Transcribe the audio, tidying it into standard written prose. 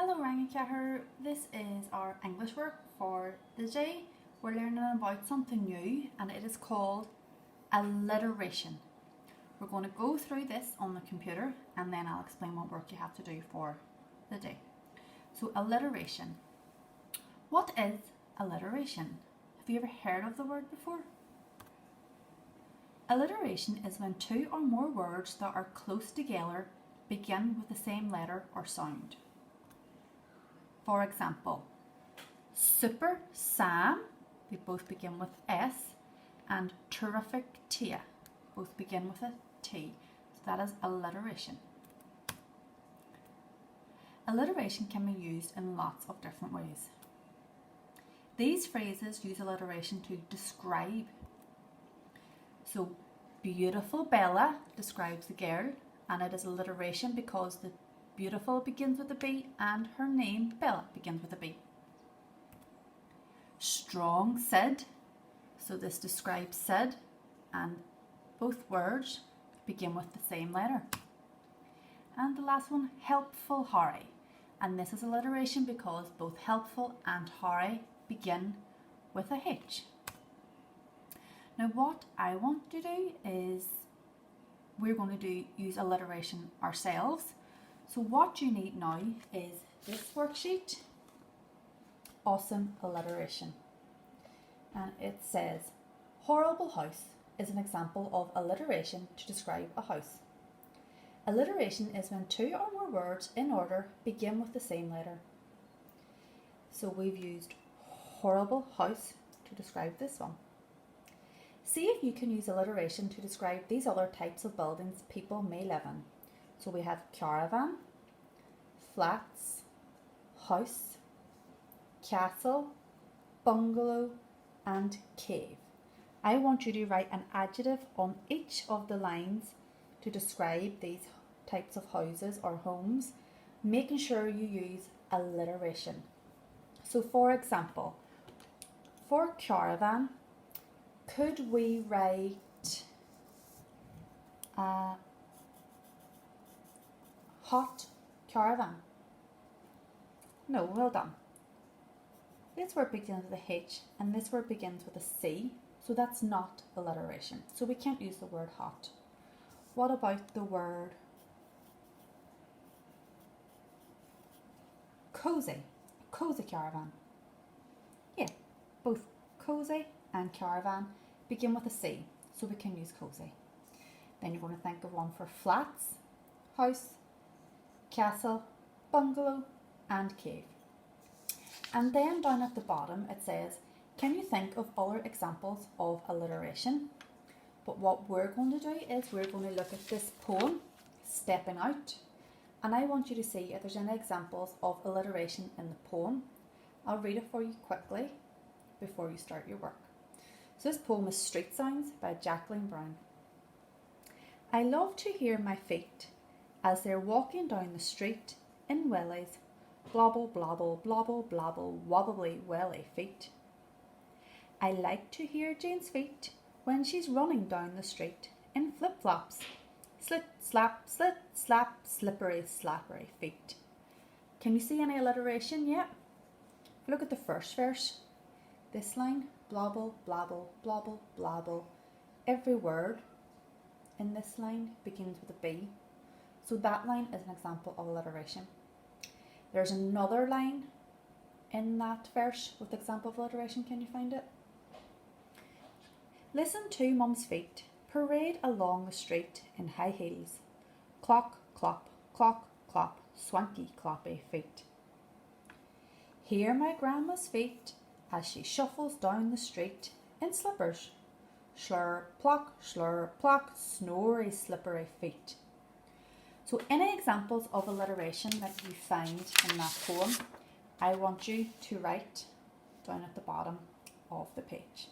Hello Rangacatcher, this is our English work for the day. We're learning about something new and it is called alliteration. We're going to go through this on the computer and then I'll explain what work you have to do for the day. So alliteration. What is alliteration? Have you ever heard of the word before? Alliteration is when two or more words that are close together begin with the same letter or sound. For example, Super Sam, they both begin with S, and Terrific Tia, both begin with a T. So that is alliteration. Alliteration can be used in lots of different ways. These phrases use alliteration to describe. So, beautiful Bella describes the girl, and it is alliteration because the beautiful begins with a B and her name, Bella, begins with a B. Strong Sid, so this describes Sid, and both words begin with the same letter. And the last one, helpful Harry, and this is alliteration because both helpful and Harry begin with a H. Now what I want to do is we're going to use alliteration ourselves. So what you need now is this worksheet, Awesome Alliteration. And it says, horrible house is an example of alliteration to describe a house. Alliteration is when two or more words in order begin with the same letter. So we've used horrible house to describe this one. See if you can use alliteration to describe these other types of buildings people may live in. So we have caravan, flats, house, castle, bungalow, and cave. I want you to write an adjective on each of the lines to describe these types of houses or homes, making sure you use alliteration. So for example, for caravan, could we write hot caravan? No, well done. This word begins with a H and this word begins with a C, so that's not alliteration. So we can't use the word hot. What about the word cozy? Cozy caravan. Yeah, both cozy and caravan begin with a C, so we can use cozy. Then you're going to think of one for flats, house, castle, bungalow, and cave. And then down at the bottom it says, can you think of other examples of alliteration? But what we're going to do is we're going to look at this poem, Stepping Out, and I want you to see if there's any examples of alliteration in the poem. I'll read it for you quickly before you start your work. So this poem is Street Sounds by Jacqueline Brown. I love to hear my feet as they're walking down the street in wellies, blobble, blobble, blobble, blobble, wobbly, welly feet. I like to hear Jane's feet when she's running down the street in flip-flops, slit, slap, slippery, slappery feet. Can you see any alliteration yet? Look at the first verse. This line, blobble, blobble, blobble, blobble. Every word in this line begins with a B. So that line is an example of alliteration. There's another line in that verse with the example of alliteration. Can you find it? Listen to Mum's feet parade along the street in high heels. Clock, clop, clock, clop, swanky, cloppy feet. Hear my grandma's feet as she shuffles down the street in slippers. Slur, plock, snory, slippery feet. So any examples of alliteration that you find in that poem, I want you to write down at the bottom of the page.